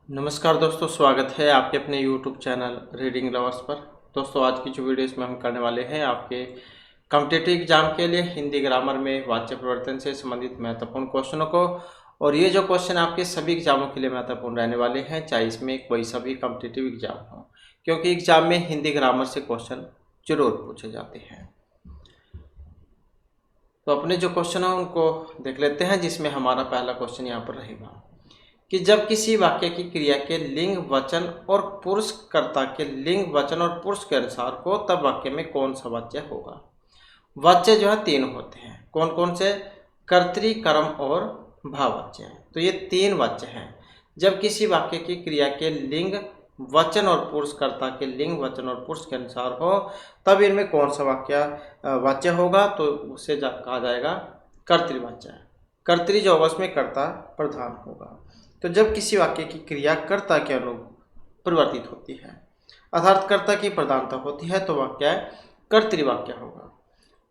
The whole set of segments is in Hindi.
नमस्कार दोस्तों, स्वागत है आपके अपने YouTube चैनल रीडिंग लवर्स पर। दोस्तों, आज की जो वीडियो इसमें हम करने वाले हैं आपके कॉम्पिटिटिव एग्जाम के लिए हिंदी ग्रामर में वाच्य परिवर्तन से संबंधित महत्वपूर्ण क्वेश्चनों को। और ये जो क्वेश्चन आपके सभी एग्जामों के लिए महत्वपूर्ण रहने वाले हैं, चाहे इसमें कोई सभी कॉम्पिटिटिव एग्जाम हो, क्योंकि एग्जाम में हिंदी ग्रामर से क्वेश्चन जरूर पूछे जाते हैं। तो अपने जो क्वेश्चन है उनको देख लेते हैं, जिसमें हमारा पहला क्वेश्चन यहाँ पर रहेगा कि जब किसी वाक्य की क्रिया के लिंग वचन और पुरुष कर्ता के लिंग वचन और पुरुष के अनुसार हो, तब वाक्य में कौन सा वाच्य होगा। वाच्य जो है तीन होते हैं। कौन कौन से? कर्तरी, कर्म और भाववाच्य। तो ये तीन वाच्य हैं। जब किसी वाक्य की क्रिया के लिंग वचन और पुरुष कर्ता के लिंग वचन और पुरुष के अनुसार हो, तब इनमें कौन सा वाच्य होगा, तो उसे कहा जाएगा कर्तृवाच्य। कर्तरी जो होगा उसमें कर्ता प्रधान होगा। तो जब किसी वाक्य की क्रिया कर्ता के अनुरूप परिवर्तित होती है, अर्थात कर्ता की प्रधानता होती है, तो वाक्य कर्तृवाक्य होगा।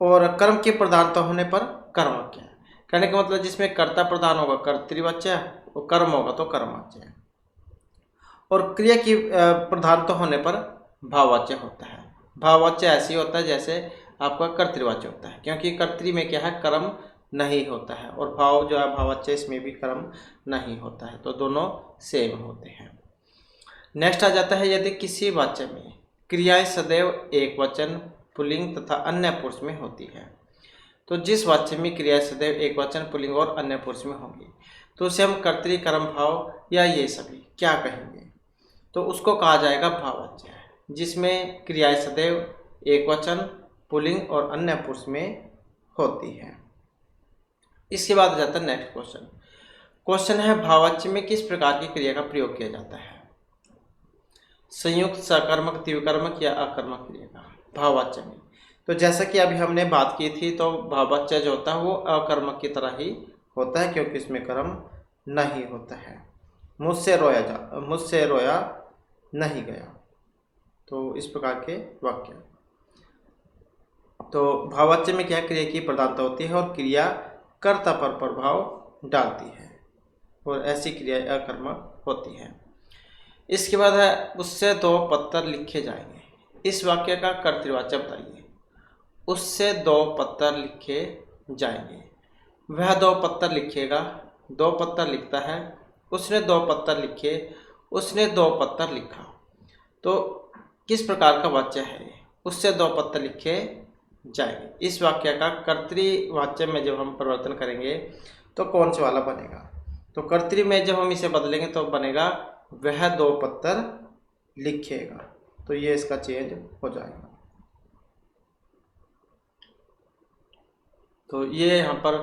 और कर्म की प्रधानता होने पर कर्मवाक्य है। कहने का मतलब जिसमें कर्ता प्रधान होगा कर्तृवाच्य, और कर्म होगा तो कर्मवाच्य। और क्रिया की प्रधानता होने पर भाववाच्य होता है। भाववाच्य ऐसे ही होता है जैसे आपका कर्तृवाच्य होता है, क्योंकि कर्तृ में क्या है, कर्म नहीं होता है, और भाव जो है भाववाच्य, इसमें भी कर्म नहीं होता है, तो दोनों सेम होते हैं। नेक्स्ट आ जाता है, यदि किसी वाच्य में क्रियाएं सदैव एक वचन, पुल्लिंग तथा अन्य पुरुष में होती है, तो जिस वाच्य में क्रियाएं सदैव एक वचन, पुल्लिंग और अन्य पुरुष में होंगी, तो उसे हम कर्तृ, कर्म, भाव या ये सभी क्या कहेंगे, तो उसको कहा जाएगा भाववाच्य, जिसमें क्रियाएं सदैव एक वचन, पुल्लिंग और अन्य पुरुष में होती है। इसके बाद आ जाता है नेक्स्ट क्वेश्चन। क्वेश्चन है, भाववाच्य में किस प्रकार की क्रिया का प्रयोग किया जाता है? संयुक्त, सकर्मक, द्विकर्मक या अकर्मक क्रिया का भाववाच्य में। तो जैसा कि अभी हमने बात की थी, तो भाववाच्य जो होता है वो अकर्मक की तरह ही होता है, क्योंकि इसमें कर्म नहीं होता है। मुझसे रोया नहीं गया, तो इस प्रकार के वाक्य। तो भाववाच्य में क्या क्रिया की प्रधानता होती है और क्रिया कर्ता पर प्रभाव डालती है, और ऐसी क्रिया अकर्मक होती है। इसके बाद है, उससे दो पत्थर लिखे जाएंगे। इस वाक्य का कर्तृवाच्य बताइए। उससे दो पत्थर लिखे जाएंगे। वह दो पत्थर लिखेगा, दो पत्थर लिखता है, उसने दो पत्थर लिखे, उसने दो पत्थर लिखा। तो किस प्रकार का वाच्य है? उससे दो पत्थर लिखे जाएंगे। इस वाक्य का कर्तृवाच्य में जब हम परिवर्तन करेंगे तो कौन सा वाला बनेगा? तो कर्तृ में जब हम इसे बदलेंगे तो बनेगा वह दो पत्थर लिखेगा। तो ये इसका चेंज हो जाएगा। तो ये यहाँ पर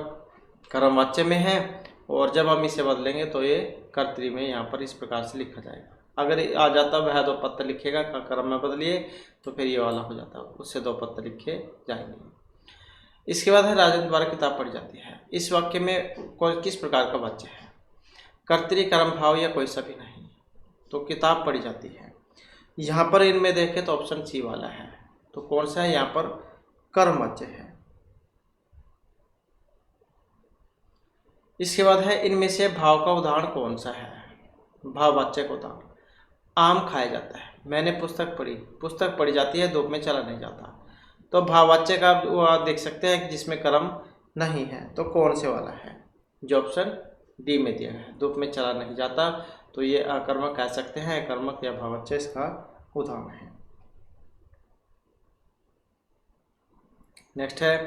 कर्मवाच्य में है, और जब हम इसे बदलेंगे तो ये कर्तृ में यहाँ पर इस प्रकार से लिखा जाएगा। अगर आ जाता वह दो पत्थर लिखेगा का कर्म में बदलिए, तो फिर ये वाला हो जाता, उससे दो पत्थर लिखे जाएंगे। इसके बाद है, राजेंद्र द्वारा किताब पढ़ी जाती है। इस वाक्य में कोई किस प्रकार का वाच्य है? कर्तृ, कर्म, भाव या कोई सभी नहीं। तो किताब पढ़ी जाती है। यहाँ पर इनमें देखें तो ऑप्शन सी वाला है। तो कौन सा है? यहाँ पर कर्मवाच्य है। इसके बाद है, इनमें से भाव का उदाहरण कौन सा है? भाववाच्य का उदाहरण, आम खाया जाता है, मैंने पुस्तक पढ़ी जाती है, धूप में चला नहीं जाता। तो भाववाच्य का आप देख सकते हैं जिसमें कर्म नहीं है, तो कौन से वाला है? जो ऑप्शन डी में दिया है, धूप में चला नहीं जाता, तो ये अकर्मक कह सकते हैं, कर्मक या भाववाच्य इसका उदाहरण है। नेक्स्ट है,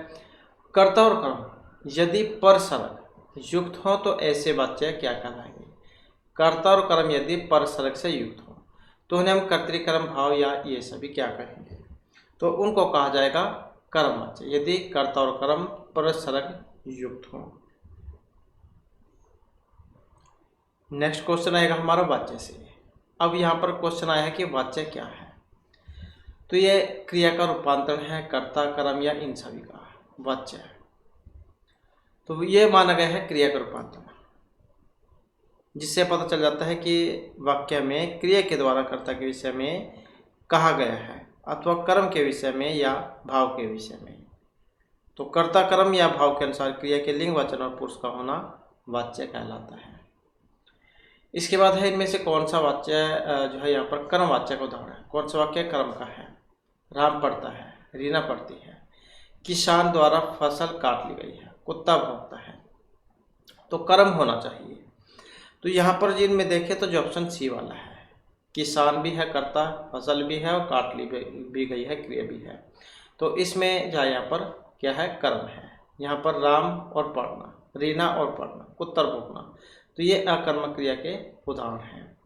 कर्ता और कर्म यदि परसरक युक्त हो तो ऐसे वाच्य क्या कहलाएंगे? कर्ता और कर्म यदि परसरक से युक्त हो तो उन्हें हम कर्तृकर्म, भाव या ये सभी क्या कहेंगे? तो उनको कहा जाएगा कर्मवाच्य, यदि कर्ता और कर्म परसरक युक्त हो। नेक्स्ट क्वेश्चन आएगा हमारा वाच्य से। अब यहाँ पर क्वेश्चन आया है कि वाच्य क्या है? तो ये क्रिया का रूपांतरण है, कर्ता, कर्म या इन सभी का वाच्य है। तो ये माना गया है क्रिया का रूपांतरण, जिससे पता चल जाता है कि वाक्य में क्रिया के द्वारा कर्ता के विषय में कहा गया है, अथवा कर्म के विषय में या भाव के विषय में। तो कर्ता, कर्म या भाव के अनुसार क्रिया के लिंग, वचन और पुरुष का होना वाच्य कहलाता है। इसके बाद है इनमें से कौन सा वाक्य जो है यहाँ पर कर्म वाच्य का उदाहरण है। कौन सा वाक्य कर्म का है? राम पढ़ता है, रीना पढ़ती है, किसान द्वारा फसल काट ली गई है, कुत्ता भौंकता है। तो कर्म होना चाहिए। तो यहाँ पर जिनमें देखें तो जो ऑप्शन सी वाला है, किसान भी है कर्ता, फसल भी है और काट ली भी गई है क्रिया भी है। तो इसमें जो यहाँ पर क्या है? कर्म है। यहाँ पर राम और पढ़ना, रीना और पढ़ना, कुत्ता भौंकना, तो ये अकर्मक क्रिया के उदाहरण हैं।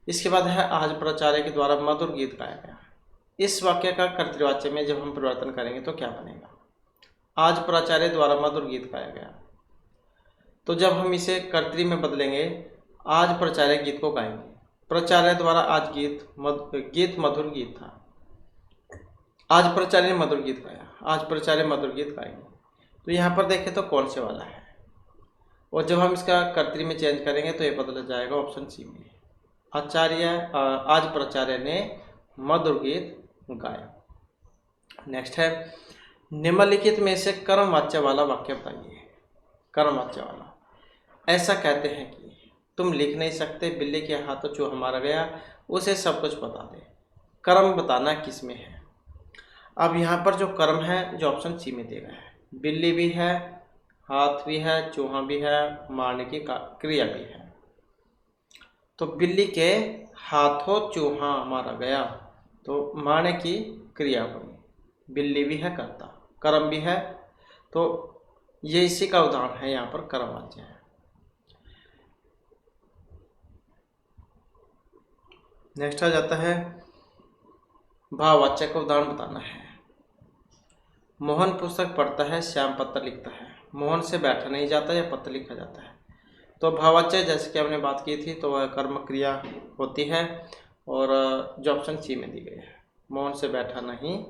इसके बाद है आज प्राचार्य के द्वारा मधुर गीत गाया गया। इस वाक्य का कर्तृवाच्य में जब हम परिवर्तन करेंगे तो क्या बनेगा? आज प्राचार्य द्वारा मधुर गीत गाया गया। तो जब हम इसे कर्तृ में बदलेंगे, आज प्राचार्य गीत को गाएंगे। प्राचार्य द्वारा आज गीत मधुर गीत था। आज प्राचार्य ने मधुर गीत गाया, आज प्राचार्य मधुर गीत गाएंगे। तो यहाँ पर देखें तो कौन से वाला है? और जब हम इसका कर्तृ में चेंज करेंगे तो ये बदल जाएगा ऑप्शन सी में, आज प्राचार्य ने मधुर गीत गाया। नेक्स्ट है, निम्नलिखित में से कर्म वाच्य वाला वाक्य बताइए। कर्म वाच्य वाला, ऐसा कहते हैं कि तुम लिख नहीं सकते, बिल्ली के हाथों चूहा मारा गया, उसे सब कुछ बता दे। कर्म बताना किस में है? अब यहाँ पर जो कर्म है जो ऑप्शन सी में दिया गया है, बिल्ली भी है, हाथ भी है, चूहा भी है, मारने की क्रिया भी है। तो बिल्ली के हाथों चूहा मारा गया, तो मारने की क्रिया हुई, बिल्ली भी है कर्ता, कर्म भी है, तो ये इसी का उदाहरण है। यहाँ पर कर्म वाच्य है। नेक्स्ट आ जाता है, भाववाच्य का उदाहरण बताना है। मोहन पुस्तक पढ़ता है, श्याम पत्र लिखता है। मोहन से बैठा नहीं जाता या पत्र लिखा जाता है। तो भाववाच्य जैसे कि हमने बात की थी तो वह कर्म क्रिया होती है और जो ऑप्शन सी में दी गई है, मोहन से बैठा नहीं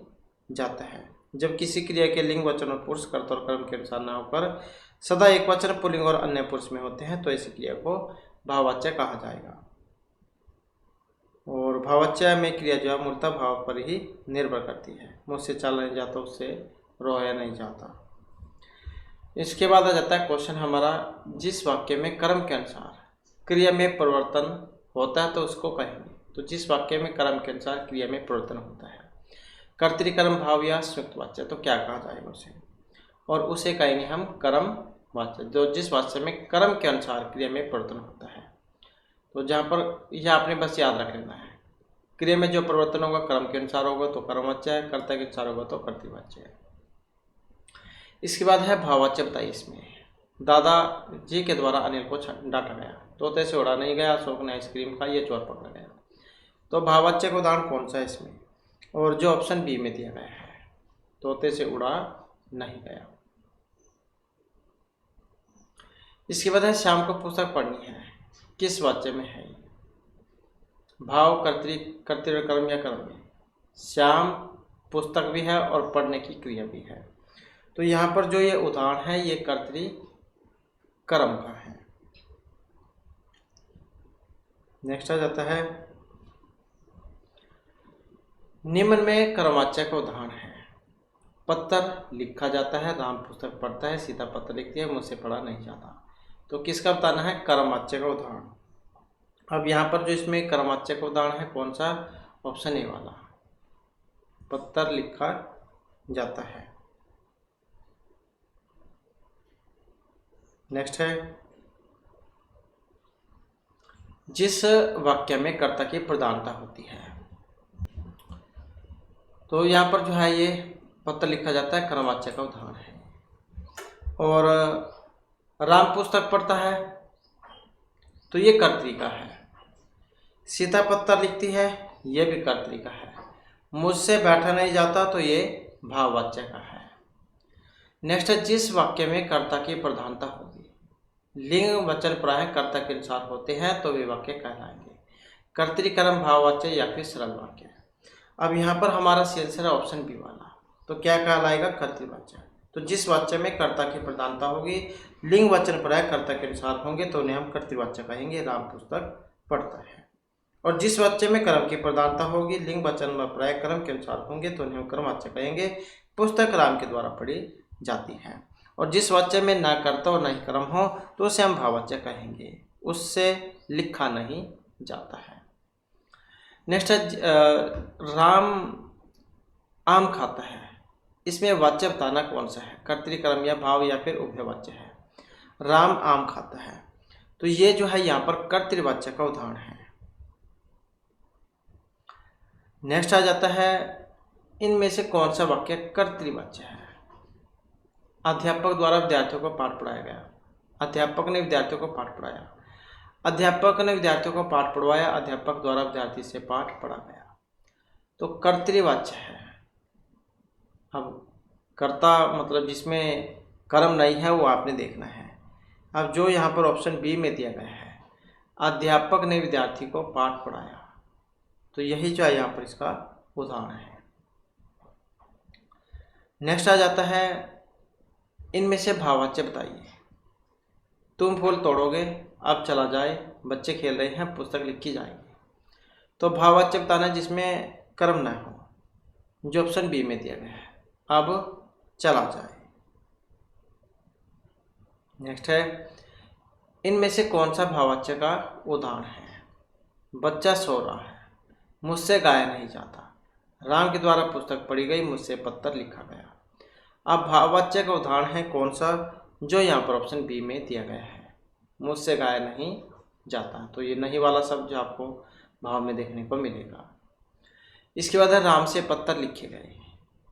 जाता है। जब किसी क्रिया के लिंग वचन और पुरुष कर्ता और कर्म के अनुसार न होकर सदा एक वचन पुल्लिंग और अन्य पुरुष में होते हैं तो इस क्रिया को भाववाच्य कहा जाएगा। और भाववाच्य में क्रिया जो है मूलतः भाव पर ही निर्भर करती है। मुझसे चला नहीं जाता, उससे रोया नहीं जाता। इसके बाद आ जाता है क्वेश्चन हमारा, जिस वाक्य में कर्म के अनुसार क्रिया में परिवर्तन होता है तो उसको कहेंगे। तो जिस वाक्य में कर्म के अनुसार क्रिया में परिवर्तन होता है, कर्तृकर्म भाव या संयुक्त वाच्य, तो क्या कहा जाएगा उसे? और उसे कहेंगे हम कर्म वाच्य। जो जिस वाच्य में कर्म के अनुसार क्रिया में परिवर्तन होता है, तो जहाँ पर यह आपने बस याद रख लेना है, क्रिया में जो परिवर्तन होगा कर्म के अनुसार होगा तो कर्म वाच्य है, कर्ता के अनुसार होगा तो कर्तृवाच्य है। इसके बाद है भाववाच्य बताइए। इसमें दादाजी के द्वारा अनिल को डांटा गया, तोते से उड़ा नहीं गया, अशोक ने आइसक्रीम खाई, ये चोर पकड़ा गया। तो भाववाच्य का उदाहरण कौन सा है इसमें? और जो ऑप्शन बी में दिया गया है, तोते से उड़ा नहीं गया। इसके बाद है श्याम को पुस्तक पढ़नी है, किस वाच्य में है? भाव, कर्तृकर्म या कर्म में? श्याम पुस्तक भी है और पढ़ने की क्रिया भी है। तो यहाँ पर जो ये उदाहरण है ये कर्तृकर्म का है। नेक्स्ट आ जाता है, निम्न में कर्मवाच्य का उदाहरण है। पत्र लिखा जाता है, राम पुस्तक पढ़ता है, सीता पत्र लिखती है, मुझसे पढ़ा नहीं जाता। तो किसका बताना है? कर्मवाच्य का उदाहरण। अब यहाँ पर जो इसमें कर्मवाच्य का उदाहरण है कौन सा? ऑप्शन ए वाला, पत्र लिखा जाता है। नेक्स्ट है, जिस वाक्य में कर्ता की प्रधानता होती है। तो यहाँ पर जो है ये पत्र लिखा जाता है, कर्मवाच्य का उदाहरण है। और राम पुस्तक पढ़ता है तो ये कर्तृ का है। सीता पत्र लिखती है, ये भी कर्तृ का है। मुझसे बैठा नहीं जाता तो ये भाववाच्य का है। नेक्स्ट है, जिस वाक्य में कर्ता की प्रधानता होगी, लिंग वचन प्राय कर्ता के अनुसार होते हैं तो वे वाक्य कहलाएंगे कर्तृकर्म भाववाच्य या फिर सरल वाक्य। अब यहाँ पर हमारा सी आंसर है ऑप्शन बी वाला, तो क्या कहलाएगा? कर्तृवाच्य। तो जिस वाच्य में कर्ता की प्रधानता होगी, लिंग वचन प्राय कर्ता के अनुसार होंगे तो उन्हें हम कर्तृवाच्य कहेंगे, राम पुस्तक पढ़ता है। और जिस वाच्य में कर्म की प्रधानता होगी, लिंग वचन व प्राय कर्म के अनुसार होंगे तो उन्हें हम कर्मवाच्य कहेंगे, पुस्तक राम के द्वारा पढ़ी जाती है। और जिस वाच्य में ना कर्ता और ना ही कर्म हो तो उसे हम भाववाच्य कहेंगे, उससे लिखा नहीं जाता है। नेक्स्ट है राम आम खाता है। इसमें वाच्य बताना कौन सा है, कर्तृकर्म या भाव या फिर उभयवाच्य है। राम आम खाता है, तो ये जो है यहाँ पर कर्तृवाच्य का उदाहरण है। नेक्स्ट आ जाता है, इनमें से कौन सा वाक्य कर्तृवाच्य है। अध्यापक द्वारा विद्यार्थियों को पाठ पढ़ाया गया। अध्यापक ने विद्यार्थियों को पाठ पढ़ाया। अध्यापक ने विद्यार्थियों को पाठ पढ़वाया। अध्यापक द्वारा विद्यार्थी से पाठ पढ़ा गया, तो कर्तृवाच्य है। अब कर्ता मतलब जिसमें कर्म नहीं है वो आपने देखना है। अब जो यहाँ पर ऑप्शन बी में दिया गया है, अध्यापक ने विद्यार्थी को पाठ पढ़ाया, तो यही जो है यहाँ पर इसका उदाहरण है। नेक्स्ट आ जाता है, इनमें से भाववाच्य बताइए। तुम फूल तोड़ोगे, अब चला जाए, बच्चे खेल रहे हैं, पुस्तक लिखी जाएगी। तो भाववाच्य बताना जिसमें कर्म न हो, जो ऑप्शन बी में दिया गया है, अब चला जाए। नेक्स्ट है, इनमें से कौन सा भाववाच्य का उदाहरण है। बच्चा सो रहा है, मुझसे गाया नहीं जाता, राम के द्वारा पुस्तक पढ़ी गई, मुझसे पत्र लिखा गया। अब भाववाच्य का उदाहरण है कौन सा, जो यहाँ पर ऑप्शन बी में दिया गया है, मुझसे गाया नहीं जाता, तो ये नहीं वाला शब्द जो आपको भाव में देखने को मिलेगा। इसके बाद है राम से पत्र लिखे गए।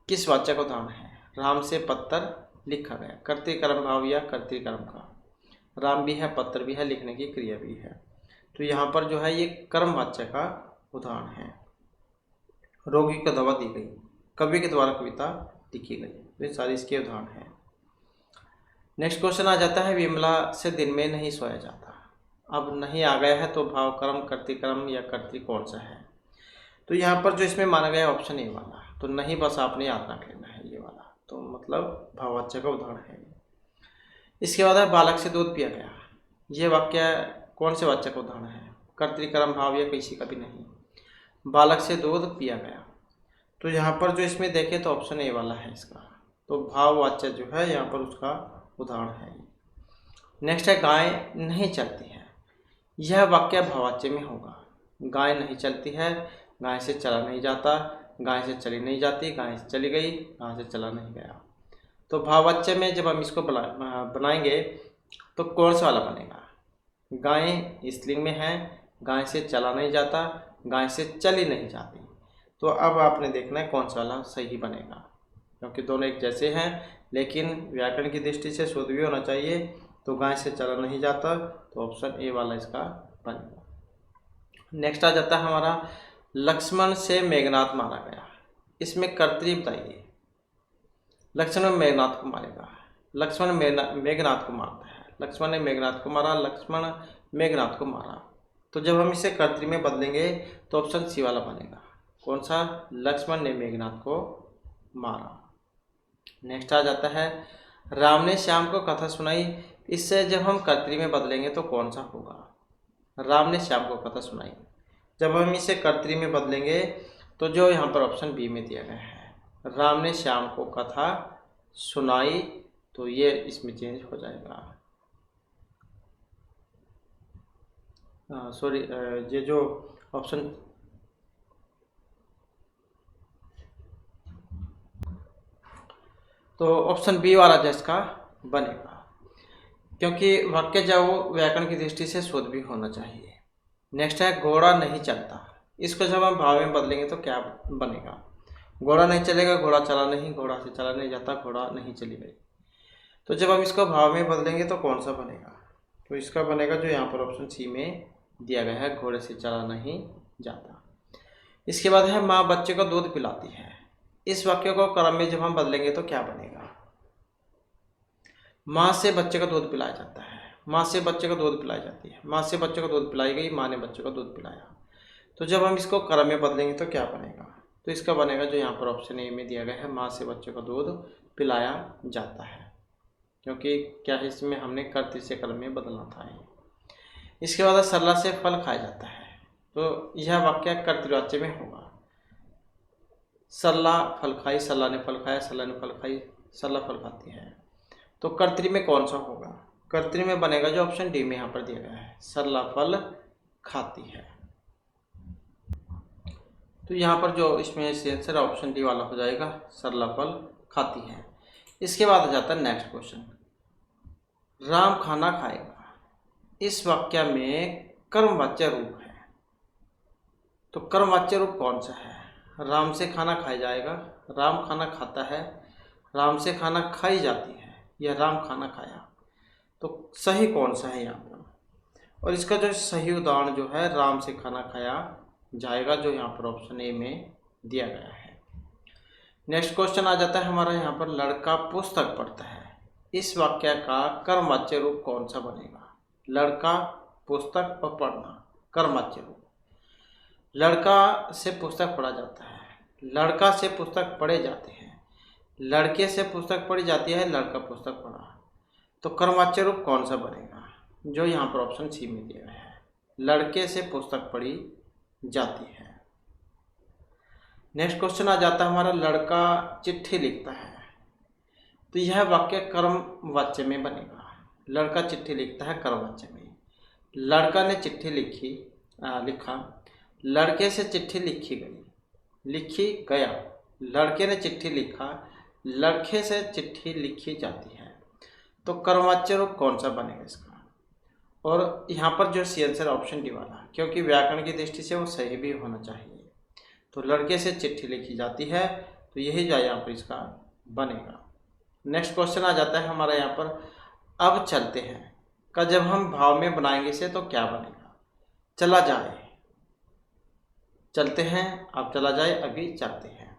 किस वाच्य का उदाहरण है, राम से पत्र लिखा गया, कर्तृकर्म भाव या कर्तृकर्म का। राम भी है, पत्र भी है, लिखने की क्रिया भी है, तो यहाँ पर जो है ये कर्म वाच्य का उदाहरण है। रोगी को दवा दी गई, कवि के द्वारा कविता लिखी गई, तो ये सारी इसके उदाहरण हैं। नेक्स्ट क्वेश्चन आ जाता है, विमला से दिन में नहीं सोया जाता। अब नहीं आ गया है तो भाव कर्म कर्तृकर्म या कर्तृ कौन सा है, तो यहाँ पर जो इसमें माना गया ऑप्शन ए वाला, तो नहीं बस आपने याद रख लेना है ये वाला, तो मतलब भाववाच्य का उदाहरण है। इसके बाद है बालक से दूध पिया गया। यह वाक्य कौन से वाच्य का उदाहरण है, कर्तृकर्म भाव या किसी का भी नहीं। बालक से दूध पिया गया, तो यहाँ पर जो इसमें देखें तो ऑप्शन ए वाला है इसका, तो भाववाच्य जो है यहाँ पर उसका उदाहरण है। नेक्स्ट है गाय नहीं चलती है। यह वाक्य भाववाच्य में होगा। गाय नहीं चलती है, गाय से चला नहीं जाता, गाय से चली नहीं जाती, गाय से चली गई, गाय से चला नहीं गया। तो भाववाच्य में जब हम इसको बनाएंगे तो कौन सा वाला बनेगा, गाय स्त्रीलिंग में है, गाय से चला नहीं जाता, गाय से चली नहीं जाती। तो अब आपने देखना है कौन सा वाला सही बनेगा, क्योंकि दोनों एक जैसे हैं, लेकिन व्याकरण की दृष्टि से शुद्ध भी होना चाहिए। तो गाय से चला नहीं जाता, तो ऑप्शन ए वाला इसका बनेगा। नेक्स्ट आ जाता है हमारा, लक्ष्मण से मेघनाथ मारा गया। इसमें कर्तरी बताइए। लक्ष्मण मेघनाथ को मारेगा, लक्ष्मण मेघनाथ को मारता है, लक्ष्मण ने मेघनाथ को मारा, लक्ष्मण मेघनाथ को मारा। तो जब हम इसे कर्तरी में बदलेंगे तो ऑप्शन सी वाला बनेगा, कौन सा, लक्ष्मण ने मेघनाथ को मारा। नेक्स्ट आ जाता है, राम ने श्याम को कथा सुनाई। इससे जब हम कर्तरी में बदलेंगे तो कौन सा होगा, राम ने श्याम को कथा सुनाई। जब हम इसे कर्तरी में बदलेंगे तो जो यहाँ पर ऑप्शन बी में दिया गया है, राम ने श्याम को कथा सुनाई, तो ये इसमें चेंज हो जाएगा। सॉरी, ये जो ऑप्शन तो ऑप्शन बी वाला जिसका बनेगा, क्योंकि वाक्य जो व्याकरण की दृष्टि से शुद्ध भी होना चाहिए। नेक्स्ट है, घोड़ा नहीं चलता। इसको जब हम भाव में बदलेंगे तो क्या बनेगा, घोड़ा नहीं चलेगा, घोड़ा चला नहीं, घोड़ा से चला नहीं जाता, घोड़ा नहीं चली गई। तो जब हम इसको भाव में बदलेंगे तो कौन सा बनेगा, तो इसका बनेगा जो यहाँ पर ऑप्शन सी में दिया गया है, घोड़े से चला नहीं जाता। इसके बाद है, माँ बच्चे को दूध पिलाती है। इस वाक्य को क्रम में जब हम बदलेंगे तो क्या बनेगा, माँ से बच्चे को दूध पिलाया जाता है, माँ से बच्चे को दूध पिलाई जाती है, माँ से बच्चे को दूध पिलाई गई, माँ ने बच्चे को दूध पिलाया। तो जब हम इसको क्रम में बदलेंगे तो क्या बनेगा, तो इसका बनेगा जो यहाँ पर ऑप्शन ए में दिया गया है, माँ से बच्चे को दूध पिलाया जाता है, क्योंकि क्या है इसमें हमने कर्तरी से क्रम में बदलना था। इसके बाद सरला से फल खाया जाता है, तो यह वाक्य कर्तृवाच्य में होगा। सरला फल खाई, सरला ने फल खाया, सरला ने फल खाई, सरला फल खाती है। तो कर्तरी में कौन सा होगा? कर्तरी में बनेगा जो ऑप्शन डी में यहाँ पर दिया गया है, सरला फल खाती है। तो यहाँ पर जो इसमें आंसर ऑप्शन डी वाला हो जाएगा, सरला फल खाती है। इसके बाद आ जाता है नेक्स्ट क्वेश्चन, राम खाना खाएगा। इस वाक्य में कर्मवाच्य रूप है, तो कर्मवाच्य रूप कौन सा है? राम से खाना खाया जाएगा, राम खाना खाता है, राम से खाना खाई जाती है, या राम खाना खाया। तो सही कौन सा है यहाँ पर? और इसका जो सही उदाहरण जो है राम से खाना खाया जाएगा, जो यहाँ पर ऑप्शन ए में दिया गया है। नेक्स्ट क्वेश्चन आ जाता है हमारा यहाँ पर, लड़का पुस्तक पढ़ता है। इस वाक्य का कर्मवाच्य रूप कौन सा बनेगा? लड़का, पुस्तक और पढ़ना, कर्मवाच्य रूप। लड़का से पुस्तक पढ़ा जाता है, लड़का से पुस्तक पढ़े जाते हैं, लड़के से पुस्तक पढ़ी जाती है, लड़का पुस्तक पढ़ा। तो कर्मवाच्य रूप कौन सा बनेगा? जो यहाँ पर ऑप्शन सी में दिया गया है, लड़के से पुस्तक पढ़ी जाती है। नेक्स्ट क्वेश्चन आ जाता है हमारा, लड़का चिट्ठी लिखता है। तो यह वाक्य कर्मवाच्य में बनेगा। लड़का चिट्ठी लिखता है कर्मवाच्य में। लड़का ने चिट्ठी लिखा, लड़के से चिट्ठी लिखी गई, लिखी गया। लड़के ने चिट्ठी लिखा, लड़के से चिट्ठी लिखी जाती है। तो कर्मवाच्य रूप कौन सा बनेगा इसका? और यहाँ पर जो सी आंसर ऑप्शन डी वाला, क्योंकि व्याकरण की दृष्टि से वो सही भी होना चाहिए। तो लड़के से चिट्ठी लिखी जाती है, तो यही जो यहाँ पर इसका बनेगा। नेक्स्ट क्वेश्चन आ जाता है हमारा यहाँ पर, अब चलते हैं का जब हम भाव में बनाएंगे इसे तो क्या बनेगा? चला जाए, चलते हैं, अब चला जाए, अभी चलते हैं।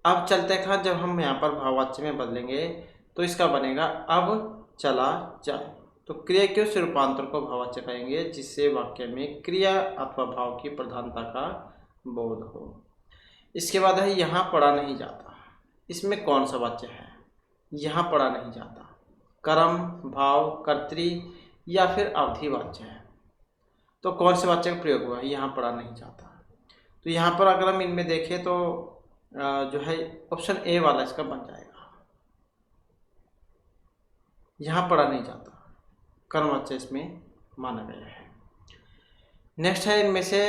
अब चलते का जब हम यहाँ पर भाववाच्य में बदलेंगे तो इसका बनेगा अब चला जाए। तो क्रिया के उस रूपांतर को भाववाच्य कहेंगे जिससे वाक्य में क्रिया अथवा भाव की प्रधानता का बोध हो। इसके बाद है यहाँ पढ़ा नहीं जाता। इसमें कौन सा वाच्य है? यहाँ पढ़ा नहीं जाता कर्म, भाव, कर्तरी या फिर अवधि वाच्य है। तो कौन से वाच्य का प्रयोग हुआ है? यहाँ पढ़ा नहीं जाता। तो यहाँ पर अगर हम इनमें देखें तो जो है ऑप्शन ए वाला इसका बन जाएगा, यहाँ पढ़ा नहीं जाता, कर्मवाच्य इसमें माना गया है। नेक्स्ट है, इनमें से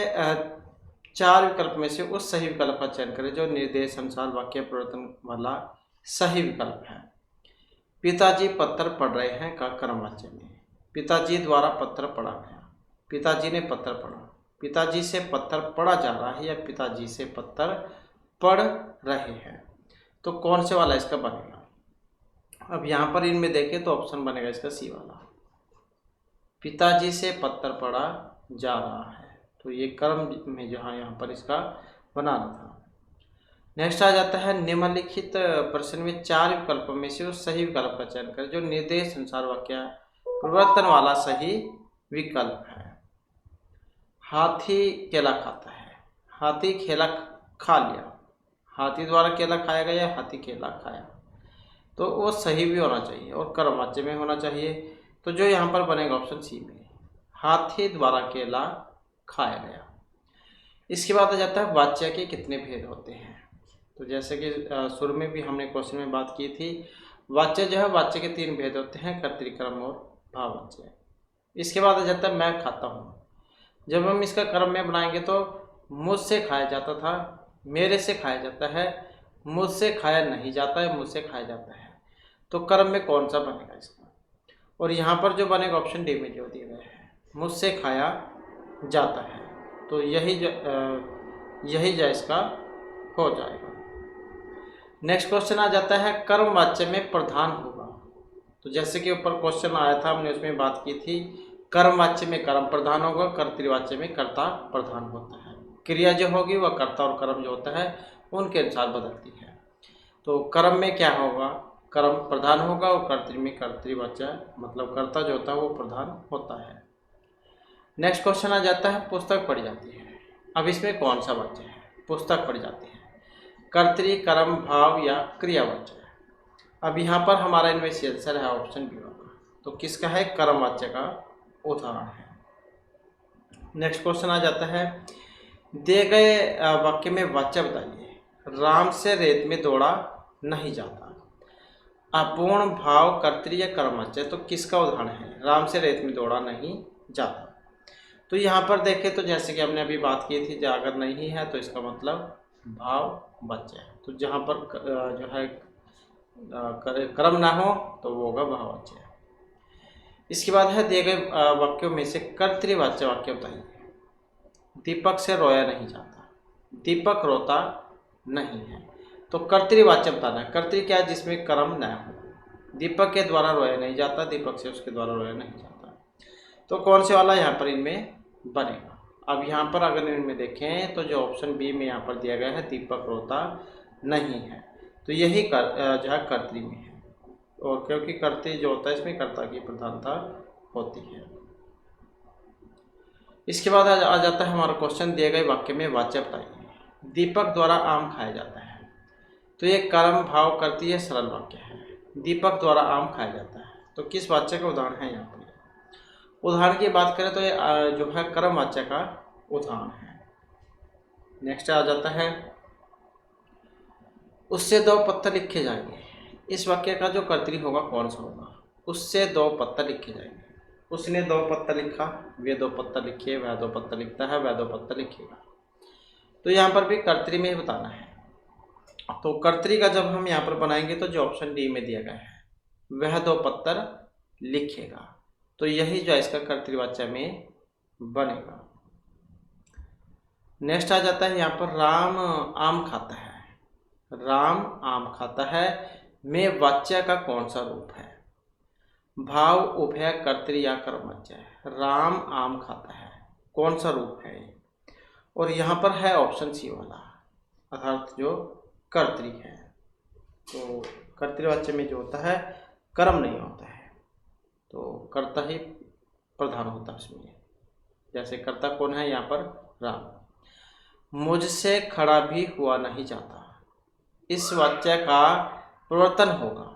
4 विकल्प में से उस सही विकल्प का चयन करें जो निर्देश अनुसार वाक्य परिवर्तन वाला सही विकल्प है। पिताजी पत्र पढ़ रहे हैं का कर्मवाच्य में पिताजी द्वारा पत्र पढ़ा गया, पिताजी ने पत्र पढ़ा, पिताजी से पत्र पढ़ा जा रहा है, या पिताजी से पत्र पढ़ रहे हैं। तो कौन से वाला इसका बनेगा? अब यहाँ पर इनमें देखें तो ऑप्शन बनेगा इसका सी वाला, पिताजी से पत्र पढ़ा जा रहा है। तो ये कर्म में जो है यहाँ पर इसका बनाना था। नेक्स्ट आ जाता है, निम्नलिखित प्रश्न में 4 विकल्पों में से उस सही विकल्प का चयन करें जो निर्देश अनुसार वाक्य परिवर्तन वाला सही विकल्प है। हाथी केला खाता है, हाथी केला खा लिया, हाथी द्वारा केला खाया गया, हाथी केला खाया। तो वो सही भी होना चाहिए और कर्मवाच्य में होना चाहिए। तो जो यहाँ पर बनेगा ऑप्शन सी में, हाथी द्वारा केला खाया गया। इसके बाद आ जाता है वाच्य के कितने भेद होते हैं। तो जैसे कि शुरू में भी हमने क्वेश्चन में बात की थी, वाच्य जो है वाच्य के 3 भेद होते हैं, कर्तरी, कर्म और भाववाच्य। इसके बाद आ जाता है मैं खाता हूँ। जब हम इसका कर्म में बनाएंगे तो मुझसे खाया जाता था, मेरे से खाया जाता है, मुझसे खाया नहीं जाता है, मुझसे खाया जाता है। तो कर्म में कौन सा बनेगा इसका? और यहाँ पर जो बनेगा ऑप्शन डी में जो दिया गया है, मुझसे खाया जाता है। तो यही जो इसका हो जाएगा। नेक्स्ट क्वेश्चन आ जाता है, कर्म वाच्य में प्रधान होगा। तो जैसे कि ऊपर क्वेश्चन आया था, हमने उसमें बात की थी, कर्म वाच्य में कर्म प्रधान होगा, कर्तृवाच्य में कर्ता प्रधान होता है। क्रिया जो होगी वह कर्ता और कर्म जो होता है उनके अनुसार बदलती है। तो कर्म में क्या होगा? कर्म प्रधान होगा और कर्तृ में कर्तृवाच्य मतलब कर्ता जो होता है वो प्रधान होता है। नेक्स्ट क्वेश्चन आ जाता है, पुस्तक पढ़ी जाती है। अब इसमें कौन सा वाच्य है? पुस्तक पढ़ी जाती है, कर्तरी, कर्म, भाव या क्रियावाच्य है। अब यहाँ पर हमारा इनमें से आंसर है ऑप्शन बी वाला। तो किसका है? कर्मवाच्य का उदाहरण है। नेक्स्ट क्वेश्चन आ जाता है, दिए गए वाक्य में वाच्य बताइए। राम से रेत में दौड़ा नहीं जाता। अपूर्ण भाव कर्तरी या कर्मवाच्य, तो किसका उदाहरण है? राम से रेत में दौड़ा नहीं जाता। तो यहाँ पर देखें तो जैसे कि हमने अभी बात की थी, अगर नहीं है तो इसका मतलब भाववाच्य है। तो जहाँ पर जो है कर्म ना हो तो वो होगा भाववाच्य। इसके बाद है दिए गए वाक्यों में से कर्तृवाच्य वाक्य बताइए। दीपक से रोया नहीं जाता, दीपक रोता नहीं है, तो कर्तृवाच्य बताना है। कर्तृ क्या है? जिसमें कर्म न हो। दीपक के द्वारा रोया नहीं जाता, दीपक से उसके द्वारा रोया नहीं जाता, तो कौन से वाला यहाँ पर इनमें बनेगा? अब यहाँ पर अगर इनमें देखें तो जो ऑप्शन बी में यहाँ पर दिया गया है दीपक रोता नहीं है, तो यही जो है कर्तृ में है। और क्योंकि कर्तृ जो होता है इसमें कर्ता की प्रधानता होती है। इसके बाद आ जाता है हमारा क्वेश्चन, दिए गए वाक्य में वाच्य बताइए। दीपक द्वारा आम खाया जाता है, तो ये कर्म भाव कर्तृ है, सरल वाक्य है। दीपक द्वारा आम खाया जाता है, तो किस वाच्य का उदाहरण है? यहाँ पर उदाहरण की बात करें तो ये जो है कर्म वाच्य का उदाहरण है। नेक्स्ट आ जाता है, उससे 2 पत्थर लिखे जाएंगे। इस वाक्य का जो कर्तरी होगा कौन सा होगा? उससे 2 पत्थर लिखे जाएंगे। उसने 2 पत्थर लिखा, वे 2 पत्थर लिखे, वह 2 पत्थर लिखता है, वह 2 पत्थर लिखेगा। तो यहाँ पर भी कर्तरी में ही बताना है। तो कर्तरी का जब हम यहाँ पर बनाएंगे तो जो ऑप्शन डी में दिया गया है वह 2 पत्थर लिखेगा, तो यही जो है इसका कर्तृवाच्य में बनेगा। नेक्स्ट आ जाता है यहाँ पर, राम आम खाता है। राम आम खाता है में वाच्य का कौन सा रूप है? भाव, उभय, कर्तृ या कर्मवाच्य है। राम आम खाता है, कौन सा रूप है? और यहाँ पर है ऑप्शन सी वाला, अर्थात जो कर्तृ है। तो कर्तृवाच्य में जो होता है कर्म नहीं होता है, तो कर्ता ही प्रधान होता है उसमें। जैसे कर्ता कौन है यहाँ पर? राम। मुझसे खड़ा भी हुआ नहीं जाता, इस वाच्य का प्रवर्तन होगा,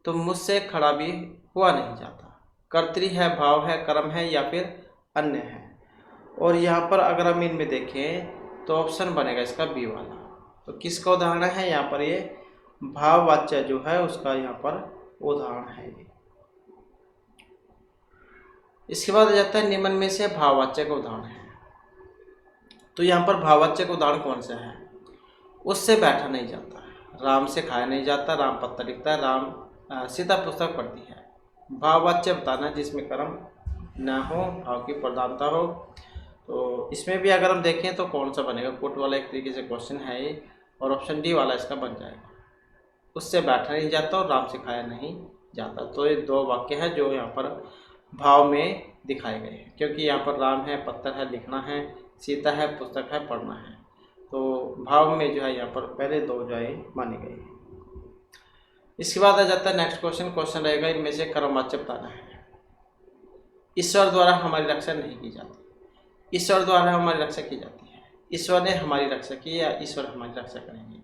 तो मुझसे खड़ा भी हुआ नहीं जाता। कर्तृ है, भाव है, कर्म है या फिर अन्य है। और यहाँ पर अगर हम इनमें देखें तो ऑप्शन बनेगा इसका बी वाला। तो किसका उदाहरण है यहाँ पर? ये भाववाच्य जो है उसका यहाँ पर उदाहरण है ये। इसके बाद आ जाता है, निम्न में से भाववाच्य का उदाहरण है। तो यहाँ पर भाववाच्य का उदाहरण कौन सा है? उससे बैठा नहीं जाता, राम से खाया नहीं जाता, राम पत्ता लिखता है, राम सीता पुस्तक पढ़ती है। भाववाच्य बताना जिसमें कर्म ना हो, भाव की प्रधानता हो। तो इसमें भी अगर हम देखें तो कौन सा बनेगा? कोट वाला एक तरीके से क्वेश्चन है ये, और ऑप्शन डी वाला इसका बन जाएगा। उससे बैठा नहीं जाता और राम से खाया नहीं जाता। तो ये 2 वाक्य है जो यहाँ पर भाव में दिखाए गए हैं, क्योंकि यहाँ पर राम है, पत्थर है, लिखना है, सीता है, पुस्तक है, पढ़ना है। तो भाव में जो है यहाँ पर पहले 2 जो है माने गए हैं। इसके बाद आ जाता है नेक्स्ट क्वेश्चन रहेगा, इनमें से कर्मवाच्य बताना है। ईश्वर द्वारा हमारी रक्षा नहीं की जाती, ईश्वर द्वारा हमारी रक्षा की जाती है। ईश्वर ने हमारी रक्षा की या ईश्वर हमारी रक्षा करेंगे।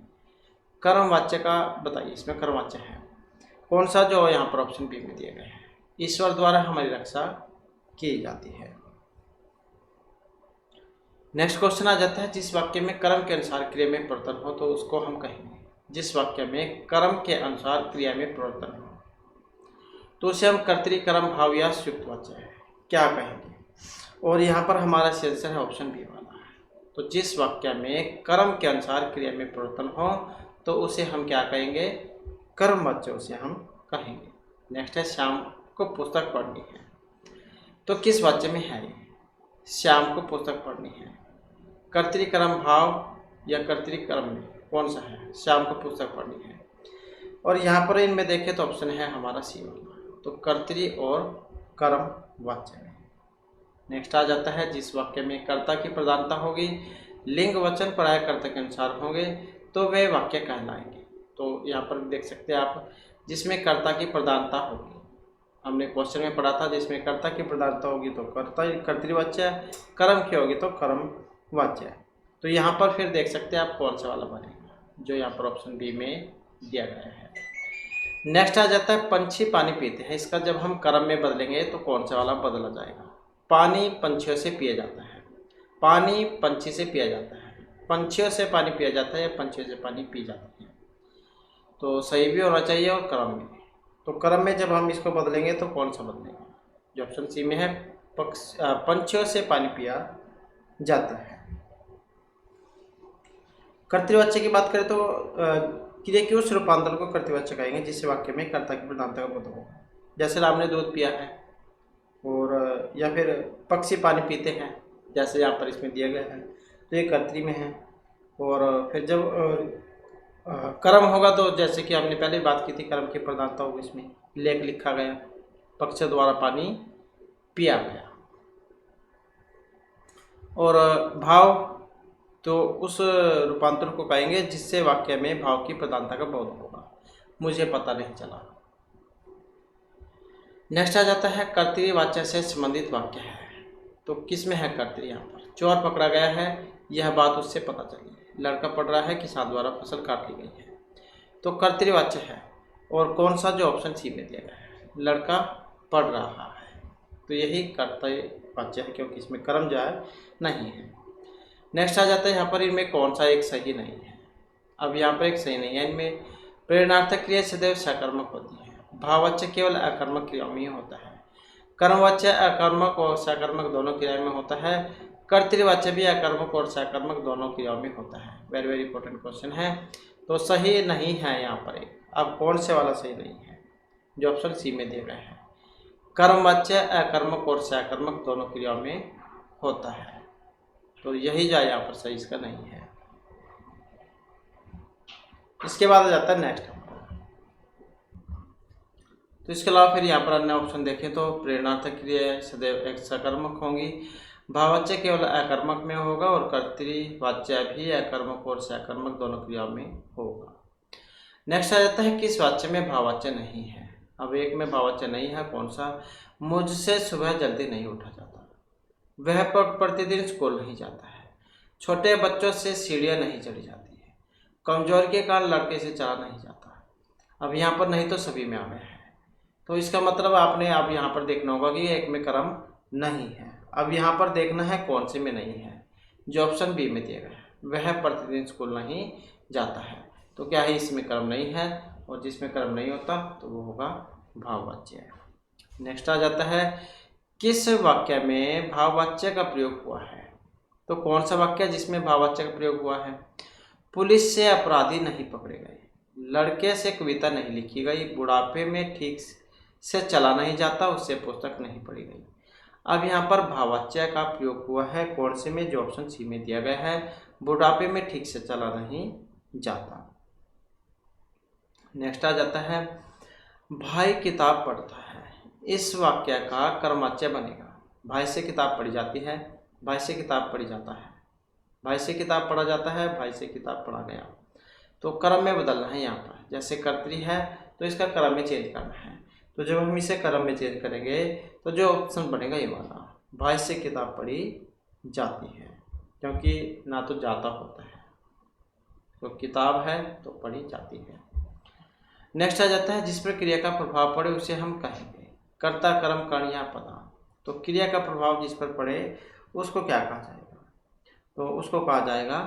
कर्मवाच्य का बताइए, इसमें कर्मवाच्य है कौन सा? जो यहाँ पर ऑप्शन बी में दिए गए हैं, ईश्वर द्वारा हमारी रक्षा की जाती है। नेक्स्ट क्वेश्चन आ जाता है, जिस वाक्य में कर्म के अनुसार क्रिया में परिवर्तन हो तो उसको हम कहेंगे। जिस वाक्य में कर्म के अनुसार क्रिया में परिवर्तन हो तो उसे हम कर्तृ, कर्म, भाव या संयुक्त वाच्य है क्या कहेंगे? और यहाँ पर हमारा आंसर है ऑप्शन बी वाला। तो जिस वाक्य में कर्म के अनुसार क्रिया में परिवर्तन हो तो उसे हम क्या कहेंगे? कर्मवाच्य उसे हम कहेंगे। नेक्स्ट है, श्याम को पुस्तक पढ़नी है, तो किस वाच्य में है ये? श्याम को पुस्तक पढ़नी है, कर्तृ, कर्म, भाव या कर्तृ, कर्म में कौन सा है? श्याम को पुस्तक पढ़नी है। और यहाँ पर इनमें देखें तो ऑप्शन है हमारा सी वाला, तो कर्तृ और कर्म वाच्य में। नेक्स्ट आ जाता है, जिस वाक्य में कर्ता की प्रधानता होगी, लिंग वचन पराया कर्ता के अनुसार होंगे तो वे वाक्य कहलाएंगे। तो यहाँ पर देख सकते हैं आप, जिसमें कर्ता की प्रधानता होगी, हमने क्वेश्चन में पढ़ा था, जिसमें कर्ता की प्रधानता होगी तो कर्तृवाच्य, कर्म की होगी तो कर्मवाच्य। तो यहाँ पर फिर देख सकते हैं आप कौन सा वाला बनेगा, जो यहाँ पर ऑप्शन बी में दिया गया है। नेक्स्ट आ जाता है, पंछी पानी पीते हैं, इसका जब हम कर्म में बदलेंगे तो कौन सा वाला बदला जाएगा? पानी पंछियों से पिया जाता है, पानी पंछी से पिया जाता है, पंछियों से पानी पिया जाता है या पंछियों से पानी पी जाती है। तो सही भी होना चाहिए और क्रम भी। तो क्रम में जब हम इसको बदलेंगे तो कौन सा बदलेंगे? जो ऑप्शन सी में है, पंछियों से पानी पिया जाता है। कर्तृवाच्य की बात करें तो क्रिया के उस रूपांतर को कर्तृवाच्य कहेंगे जिससे वाक्य में कर्ता की प्रधानता का बोध हो। जैसे राम ने दूध पिया है, और या फिर पक्षी पानी पीते हैं, जैसे यहाँ पर इसमें दिया गया है, तो ये कर्तरी में है। और फिर जब कर्म होगा तो जैसे कि हमने पहले बात की थी, कर्म की प्रधानता होगी, इसमें लेख लिखा गया, पक्षियों द्वारा पानी पिया गया। और भाव तो उस रूपांतर को कहेंगे जिससे वाक्य में भाव की प्रधानता का बोध होगा। मुझे पता नहीं चला। नेक्स्ट आ जाता है कर्तृवाच्य से संबंधित वाक्य है। तो किस में है कर्तृ? यहाँ पर चोर पकड़ा गया है, यह बात उससे पता चली। लड़का पढ़ रहा है, किसान द्वारा फसल काट ली गई है। तो कर्तृवाच्य है, और कौन सा? जो ऑप्शन सी में दिया गया है, लड़का पढ़ रहा है। तो यही कर्तृवाच्य है, क्योंकि इसमें कर्म जो है नहीं है। नेक्स्ट आ जाता है यहाँ पर, इनमें कौन सा एक सही नहीं है? अब यहाँ पर एक सही नहीं है। इनमें प्रेरणार्थक क्रिया सदैव सकर्मक होती है, भाववाच्य केवल अकर्मक क्रियाओं में होता है, कर्मवाच्य अकर्मक और सकर्मक दोनों क्रियाओं में होता है, कर्तृवाच्य भी अकर्मक और सकर्मक दोनों क्रियाओं में होता है। वेरी वेरी इंपॉर्टेंट क्वेश्चन है। तो सही नहीं है यहाँ पर एक। अब कौन से वाला सही नहीं है? जो ऑप्शन सी में दिया गया है, कर्मवाच्य अकर्मक और सकर्मक दोनों क्रियाओं में होता है। तो यही जाए यहाँ पर सही, इसका नहीं है। इसके बाद आ जाता है नेक्स्ट। तो इसके अलावा फिर यहाँ पर अन्य ऑप्शन देखें तो प्रेरणार्थक क्रिया सदैव एक सकर्मक होंगी, भाववाच्य केवल अकर्मक में होगा, और कर्तृवाच्य भी अकर्मक और सकर्मक दोनों क्रियाओं में होगा। नेक्स्ट आ जाता है किस वाच्य में भाववाच्य नहीं है? अब एक में भाववाच्य नहीं है, कौन सा? मुझसे सुबह जल्दी नहीं उठा जाता, वह प्रतिदिन स्कूल नहीं जाता है, छोटे बच्चों से सीढ़ियाँ नहीं चढ़ी जाती है, कमजोरी के कारण लड़के से चला नहीं जाता। अब यहाँ पर नहीं तो सभी में आ गया है। तो इसका मतलब आपने अब यहाँ पर देखना होगा कि एक में कर्म नहीं है। अब यहाँ पर देखना है कौन से में नहीं है। जो ऑप्शन बी में दिया गया है, वह प्रतिदिन स्कूल नहीं जाता है। तो क्या है? इसमें कर्म नहीं है, और जिसमें कर्म नहीं होता तो वो होगा भाववाच्य। नेक्स्ट आ जाता है किस वाक्य में भाववाच्य का प्रयोग हुआ है? तो कौन सा वाक्य जिसमें भाववाच्य का प्रयोग हुआ है? पुलिस से अपराधी नहीं पकड़े गए, लड़के से कविता नहीं लिखी गई, बुढ़ापे में ठीक से चला नहीं जाता, उससे पुस्तक नहीं पढ़ी गई। अब यहाँ पर भाववाच्य का प्रयोग हुआ है कौन से में? जो ऑप्शन सी में दिया गया है, बुढ़ापे में ठीक से चला नहीं जाता। नेक्स्ट आ जाता है भाई किताब पढ़ता है। इस वाक्य का कर्मवाच्य बनेगा। भाई से किताब पढ़ी जाती है, भाई से किताब पढ़ी जाता है, भाई से किताब पढ़ा जाता है, भाई से किताब पढ़ा गया। तो कर्म में बदलना है यहाँ पर। जैसे कर्तरी है तो इसका कर्म में चेंज करना है। तो जब हम इसे कर्म में चेंज करेंगे तो जो ऑप्शन बनेगा ये वाला, भाई से किताब पढ़ी जाती है, क्योंकि ना तो जाता होता है, तो किताब है तो पढ़ी जाती है। नेक्स्ट आ जाता है जिस पर क्रिया का प्रभाव पड़े उसे हम कहेंगे कर्ता कर्म कर्ण या पदार्थ। तो क्रिया का प्रभाव जिस पर पड़े उसको क्या कहा जाएगा? तो उसको कहा जाएगा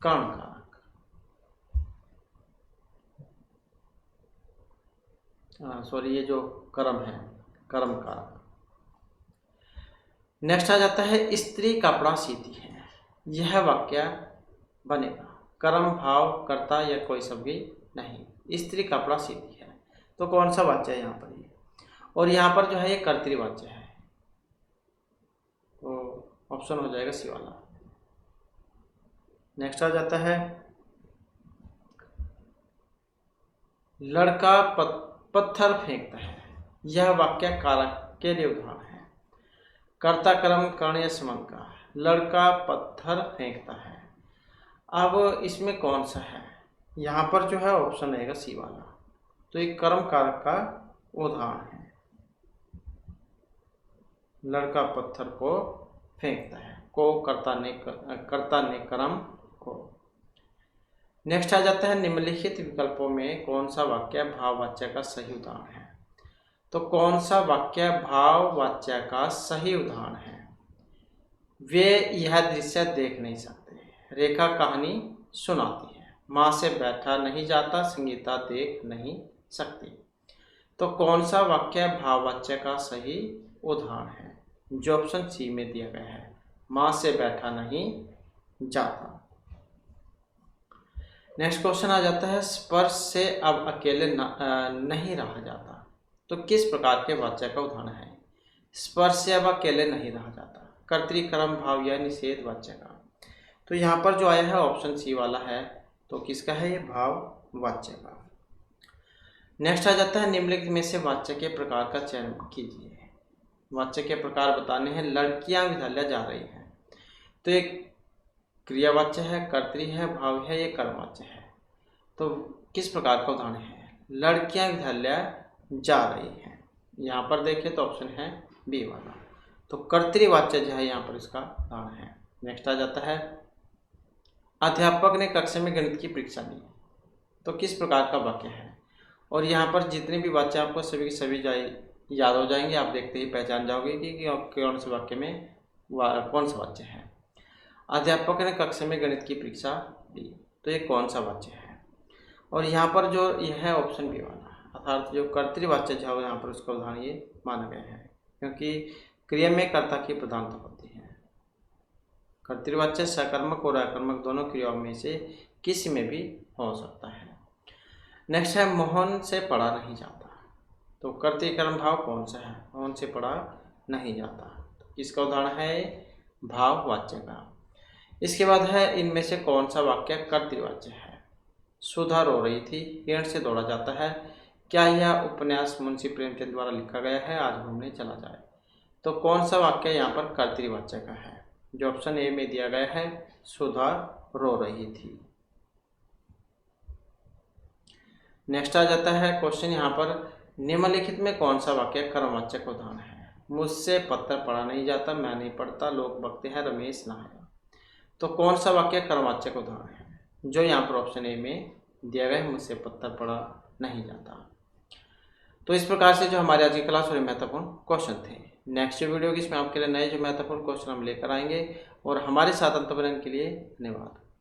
कर्ण कारक। सॉरी, ये जो कर्म है कर्म कारक। नेक्स्ट आ जाता है स्त्री कपड़ा सीती है। यह वाक्य बनेगा कर्म भाव कर्ता या कोई सभी नहीं, स्त्री कपड़ा सीती है। तो कौन सा वाच्य है यहाँ पर ये? और यहाँ पर जो है ये कर्तृवाच्य है, तो ऑप्शन हो जाएगा सी वाला। नेक्स्ट आ जाता है लड़का पत्थर फेंकता है। यह वाक्य कारक के लिए उदाहरण है, कर्ता कर्म कर्ण या संबंध का। लड़का पत्थर फेंकता है। अब इसमें कौन सा है? यहाँ पर जो है ऑप्शन रहेगा सी वाला। तो एक कर्म कारक का उदाहरण है, लड़का पत्थर को फेंकता है, को कर्ता ने कर्म को। नेक्स्ट आ जाता है निम्नलिखित विकल्पों में कौन सा वाक्य भाववाच्य का सही उदाहरण है? तो कौन सा वाक्य भाववाच्य का सही उदाहरण है? वे यह दृश्य देख नहीं सकते, रेखा कहानी सुनाती है, माँ से बैठा नहीं जाता, संगीता देख नहीं सकती। तो कौन सा वाक्य भाववाच्य का सही उदाहरण है? जो ऑप्शन सी में दिया गया है, माँ से बैठा नहीं जाता। नेक्स्ट क्वेश्चन आ जाता है, स्पर्श से अब अकेले नहीं रहा जाता। तो किस प्रकार के वाक्य का उदाहरण है? स्पर्श से अब अकेले नहीं रहा जाता, कर्तृ-कर्म भाव या निषेध वाच्य का। तो यहाँ पर जो आया है ऑप्शन सी वाला है, तो किसका है ये? भाव वाच्य का। नेक्स्ट आ जाता है, निम्नलिखित में से वाच्य के प्रकार का चयन कीजिए। वाच्य के प्रकार बताने हैं। लड़कियां विद्यालय जा रही हैं, तो एक क्रियावाच्य है, कर्तरी है, भाव है, ये कर्मवाच्य है। तो किस प्रकार का उदाहरण है? लड़कियां विद्यालय जा रही हैं। यहाँ पर देखें तो ऑप्शन है बी वाला, तो कर्तृवाच्य जो है यहाँ पर इसका उदाहरण है। नेक्स्ट आ जाता है, अध्यापक ने कक्षा में गणित की परीक्षा ली। तो किस प्रकार का वाक्य है? और यहाँ पर जितने भी वाक्य आपको सभी के सभी याद हो जाएंगे, आप देखते ही पहचान जाओगे कि कौन से वाक्य में कौन सा वाक्य है। अध्यापक ने कक्षा में गणित की परीक्षा ली, तो ये कौन सा वाक्य है? और यहाँ पर जो यह है ऑप्शन बी वाला, अर्थात जो कर्तृवाच्य जो है यहाँ पर उसका उदाहरण ये माना गया है, क्योंकि क्रिया में कर्ता की प्रधानता होती है। कर्तृवाच्य सकर्मक और अकर्मक दोनों क्रियाओं में से किसी में भी हो सकता है। नेक्स्ट है, मोहन से पढ़ा नहीं जाता। तो कर्तृ-कर्म भाव कौन सा है? मोहन से पढ़ा नहीं जाता, तो इसका उदाहरण है भाव वाच्य का। इसके बाद है, इनमें से कौन सा वाक्य कर्तृवाच्य है? सुधा रो रही थी, हिरण से दौड़ा जाता है। क्या यह उपन्यास मुंशी प्रेमचंद द्वारा लिखा गया है? आज घूमने चला जाए। तो कौन सा वाक्य यहाँ पर कर्तृवाच्य का है? जो ऑप्शन ए में दिया गया है, सुधा रो रही थी। नेक्स्ट आ जाता है क्वेश्चन यहाँ पर, निम्नलिखित में कौन सा वाक्य कर्मवाच्य का उदाहरण है? मुझसे पत्र पढ़ा नहीं जाता, मैं नहीं पढ़ता, लोग बकते हैं, रमेश नहाया। तो कौन सा वाक्य कर्मवाच्य का उदाहरण है? जो यहाँ पर ऑप्शन ए में दिया गया है, मुझसे पत्र पढ़ा नहीं जाता। तो इस प्रकार से जो हमारे आज की क्लास में महत्वपूर्ण क्वेश्चन थे। नेक्स्ट वीडियो की इसमें आपके लिए नए जो महत्वपूर्ण क्वेश्चन हम लेकर आएंगे, और हमारे साथ अंत के लिए धन्यवाद।